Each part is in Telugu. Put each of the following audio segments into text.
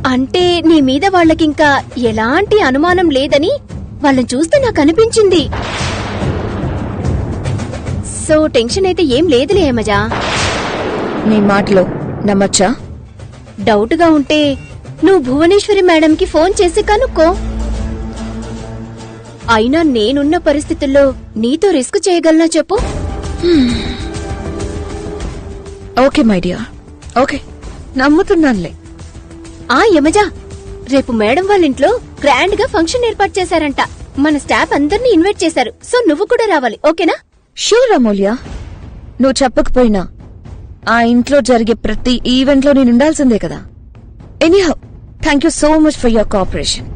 అంటే నీ మీద వాళ్ళకింకా ఎలాంటి అనుమానం లేదని వాళ్ళని చూస్తే నాకు అనిపించింది. సో టెన్షన్ అయితే ఏం లేదులే యమజా. నీ మాటలో నమ్మచ్చా? డౌట్గా ఉంటే నువ్వు భువనేశ్వరి మేడంకి ఫోన్ చేసి కనుక్కో. అయినా నేనున్న పరిస్థితుల్లో నీతో రిస్క్ చేయగలనా చెప్పు? ఓకే మై డియర్, ఓకే, నమ్ముతున్నానులే. యమజా, రేపు మేడం వాళ్ళ ఇంట్లో గ్రాండ్ గా ఫంక్షన్ ఏర్పాటు చేశారంట. మన స్టాఫ్ అందరినీ ఇన్వైట్ చేశారు. సో నువ్వు కూడా రావాలి, ఓకేనా? షూర్ అమూల్య, నువ్వు చెప్పకపోయినా ఆ ఇంట్లో జరిగే ప్రతి ఈవెంట్ లో నేను ఉండాల్సిందే కదా. Anyhow, thank you so much for your cooperation.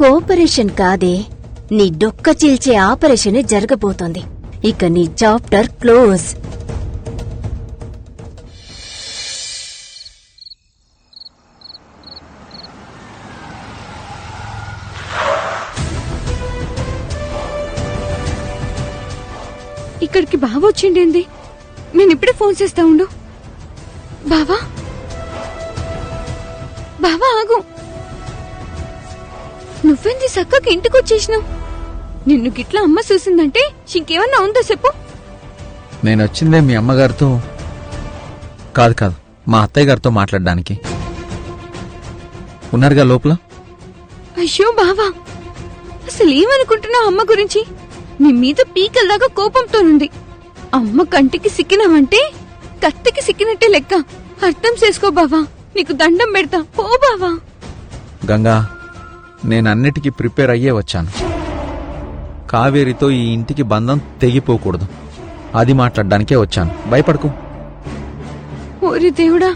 Cooperation కాదే, నీ డొక్క చీల్చే ఆపరేషనే జరగబోతోంది. ఇక నీ చాప్టర్ క్లోజ్. ఇక్కడికి బావ వచ్చిండేంది? నేను ఇప్పుడే ఫోన్ చేస్తా ఉండు. బావా, బావా ఆగు. నువ్వెంది సక్కకి ఇంటికొచ్చేసినావు? నిన్ను గిట్లా అమ్మ చూసిందంటే ఇంకేమన్నా ఉందో చెప్పు. నేనొచ్చిందే మీ అమ్మగారితో కాదు, మా అత్తయ్య గారితో మాట్లాడడానికి. ఉన్నారుగా లోపల. అయ్యో బావా, అసలు ఏమనుకుంటున్నావు అమ్మ గురించి? నీ మీద పీకల్దాకా కోపంతోనుంది. అమ్మ కంటికి సిక్కినావంటే కత్తికి సిక్కినట్టే లెక్క. అర్థం చేసుకో బావా, నీకు దండం పెడతా, పో బావా. గంగా, నేనన్నిటికీ ప్రిపేర్ అయ్యే వచ్చాను. కావేరితో ఈ ఇంటికి బంధం తెగిపోకూడదు, అది మాట్లాడడానికే వచ్చాను. భయపడకు. ఓరి దేవుడా,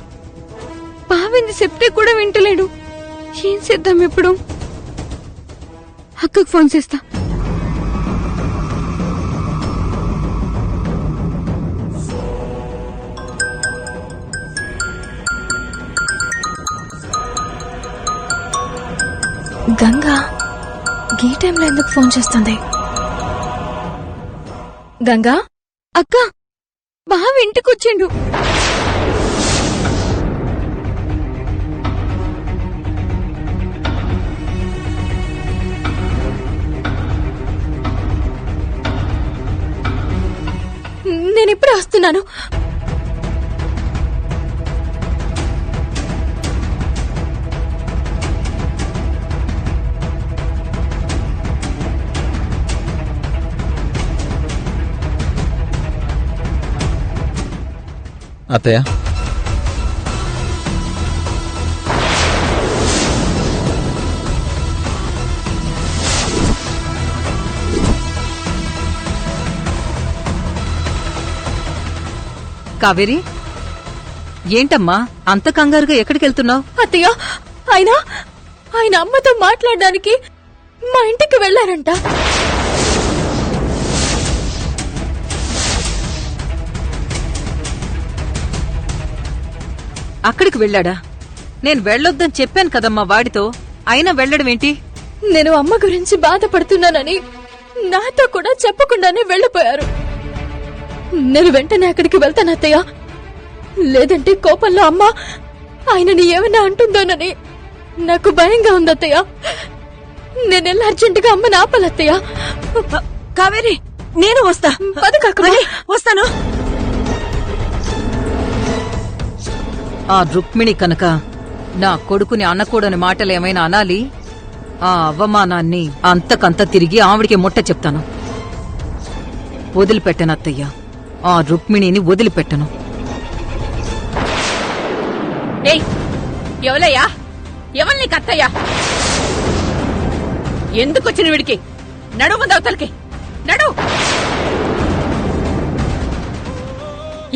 బావింది చెప్తే కూడా వింటలేడు. ఏం చేద్దాం ఇప్పుడు? అక్కకు ఫోన్ చేస్తా. గంగా ఈ టైంలో ఎందుకు ఫోన్ చేస్తుంది? గంగా అక్క, బావ ఇంటికొచ్చిండు. నేనిప్పుడే వస్తున్నాను. అత్తయ్య, కావేరి, ఏంటమ్మా అంత కంగారుగా ఎక్కడికెళ్తున్నావు? అత్తయ్య, ఆయన అమ్మతో మాట్లాడడానికి మా ఇంటికి వెళ్లారంట. అక్కడికి వెళ్ళాడా? నేను వెళ్ళొద్దని చెప్పాను కదమ్మా వాడితో, అయినా వెళ్ళడమేంటి? నేను అమ్మ గురించి బాధపడుతున్నానని నాతో కూడా చెప్పకుండానే వెళ్లిపోయారు. నేను వెంటనే అక్కడికి వెళ్తాను అత్తయ్య. లేదంటే కోపంలో అమ్మ ఆయనని ఏమన్నా అంటుందోనని నాకు భయంగా ఉంది అత్తయ్య. నేనెళ్ళి అర్జెంటుగా అమ్మని ఆపాలత్తయ్య. కావేరి, నేను వస్తా. వస్తాను. ఆ రుక్మిణి కనుక నా కొడుకుని అనకూడని మాటలేమైనా అనాలి, ఆ అవమానాన్ని అంతకంత తిరిగి ఆవిడికి ముట్ట చెప్తాను. వదిలిపెట్టను అత్తయ్య, ఆ రుక్మిణిని వదిలిపెట్టను. ఎవలయ్యా? ఎవల్ని కత్తయ్యా? ఎందుకొచ్చిన వీడికి? నడు ముందవతలకి, నడు.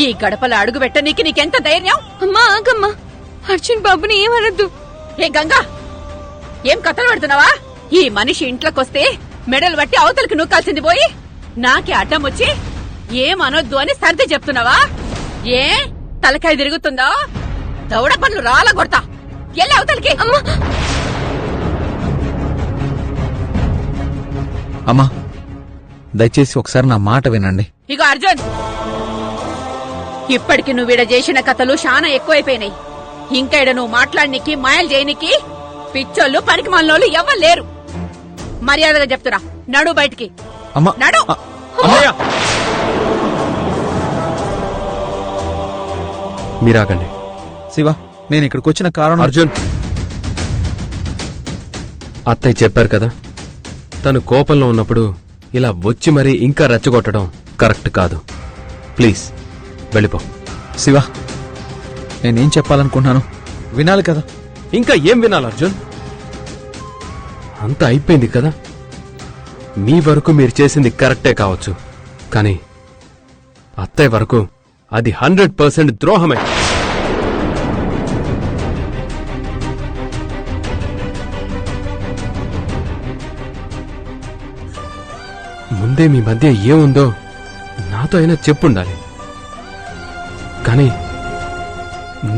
ఈ గడపలో అడుగు పెట్టనీకి నీకెంత ధైర్యం? అమ్మా ఆగమ్మా, అర్జున్ బాబుని ఏమనద్దు. ఏ గంగా, ఏం కథలు పెడుతున్నావా? ఈ మనిషి ఇంట్లోకొస్తే మెడలు బట్టి అవతలకి నూకాల్సింది పోయి నాకే అడ్డం వచ్చి ఏమనొద్దు అని సర్ది చెప్తున్నావా? ఏ తలకాయ తిరుగుతుందా? దౌడ పనులు రాలా కొడతా. ఎల్లి అవతలకి. అమ్మా, దయచేసి ఒకసారి నా మాట వినండి. ఇగో అర్జున్, ఇప్పటికి నువ్విడ చేసిన కథలు చాలా ఎక్కువైపోయినాయి. ఇంకా ఇడ నువ్వు మాట్లాడనికి మాయలు చేయనికి పిచ్చోళ్ళు పనికి మనలోళ్ళు ఎవ్వరు లేరు. మర్యాదగా చెప్తురా, నడు బయటికి. అమ్మా నడు. అమ్మయ్య మీరాగండి. శివ, నేను ఇక్కడికి వచ్చిన కారణం అర్జున్, అత్తయ్య చెప్పారు కదా, తను కోపంలో ఉన్నప్పుడు ఇలా వచ్చి మరీ ఇంకా రెచ్చగొట్టడం కరెక్ట్ కాదు. ప్లీజ్ వెళ్ళిపో. శివ, నేనేం చెప్పాలనుకుంటున్నాను వినాలి కదా. ఇంకా ఏం వినాలి అర్జున్? అంతా అయిపోయింది కదా. మీ వరకు మీరు చేసింది కరెక్టే కావచ్చు, కానీ అత్తయ్య వరకు అది 100% ద్రోహమే. ముందే మీ మధ్య ఏముందో నాతో అయినా చెప్పుండాలి, కానీ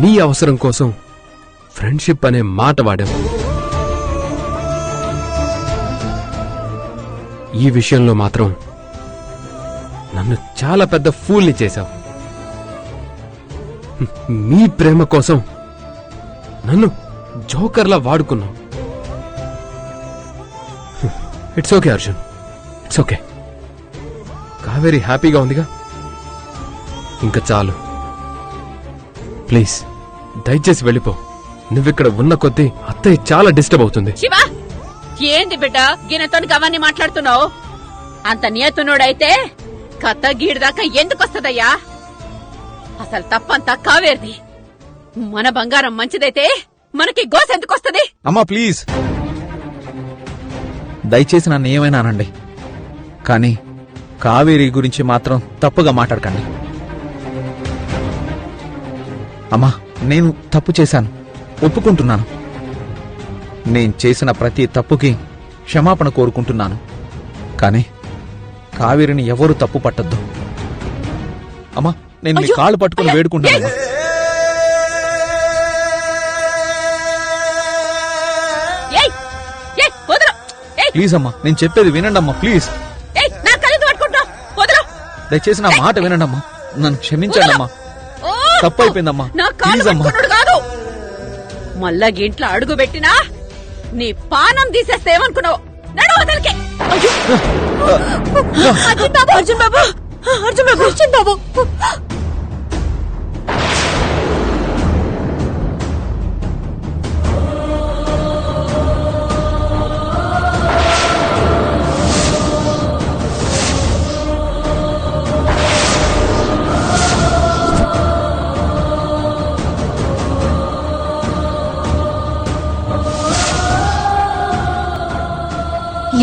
నీ అవసరం కోసం ఫ్రెండ్షిప్ అనే మాట వాడాం. ఈ విషయంలో మాత్రం నన్ను చాలా పెద్ద ఫూల్ని చేశావు. మీ ప్రేమ కోసం నన్ను జోకర్లా వాడుకున్నావు. It's okay Arjun, it's okay. Kaveri హ్యాపీగా ఉందిగా, ఇంకా చాలు. ప్లీజ్ దయచేసి వెళ్ళిపో. నువ్విక్కడ ఉన్న కొద్దీ అత్తయ్య చాలా డిస్టర్బ్ అవుతుంది. శివ, ఏంది బిడ్డ గినతోని అవన్నీ మాట్లాడుతున్నావు? అంత నియతునుడైతే కథ గీడిదాకా ఎందుకొస్తదయ్యా? అసలు తప్పంతా కావేరిది. మన బంగారం మంచిదైతే మనకి గోస ఎందుకొస్తది? అమ్మా ప్లీజ్, దయచేసి నన్ను ఏమైనా అనండి, కానీ కావేరి గురించి మాత్రం తప్పుగా మాట్లాడకండి. అమ్మా, నేను తప్పు చేశాను, ఒప్పుకుంటున్నాను. నేను చేసిన ప్రతి తప్పుకి క్షమాపణ కోరుకుంటున్నాను, కానీ కావేరిని ఎవరు తప్పు పట్టద్దు. అమ్మా, నేను మీ కాళ్ళు పట్టుకుని వేడుకుంటానమ్మా. ఏయ్, ఏయ్, వదలు. ఏయ్, ప్లీజ్ అమ్మా, నేను చెప్పేది వినండి అమ్మా, ప్లీజ్. ఏయ్, నా కళ్ళు పట్టుకుంటావు, వదలు. దయచేసి నా మాట వినండి అమ్మా, నన్ను క్షమించండి అమ్మా. ఓ, తప్పు అయిపోయిందమ్మా, నా కాళ్ళు ప్లీజ్ అమ్మా. పట్టుకున్నాడు కాదు, మళ్ళా ఇంట్లో అడుగు పెట్టినా నీ పానం తీసేస్తే ఏమనుకున్నావు? నడు వదలికే. అర్జున్ బాబు, అర్జున్ బాబు, అర్జున్ బాబు, అర్జున్ బాబు.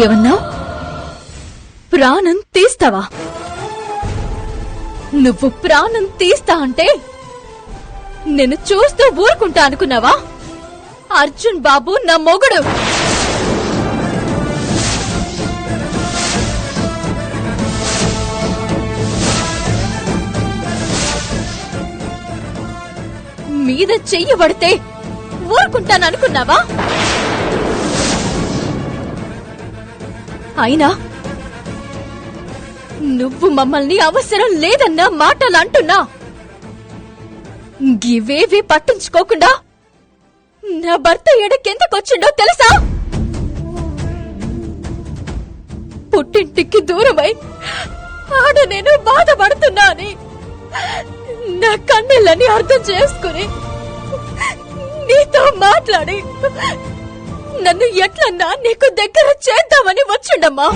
ఏమన్నావు? ప్రాణం తీస్తావా? నువ్వు ప్రాణం తీస్తా అంటే నేను చూస్తూ ఊరుకుంటా అనుకున్నావా? అర్జున్ బాబు నా మొగుడు. మీద చెయ్యి పడితే ఊరుకుంటాననుకున్నావా? అయినా నువ్వు మమ్మల్ని అవసరం లేదన్న మాటలు అంటున్నా. గివేవి పట్టించుకోకుండా నా భర్త ఎడకెందుకొచ్చిండో తెలుసా? పుట్టింటికి దూరమై ఆడ నేను బాధపడుతున్నా అని నా కన్నీళ్ళని అర్థం చేసుకుని నీతో మాట్లాడి నన్ను ఎట్లన్నా నీకు దగ్గర చేద్దామని వచ్చిండమ్మా.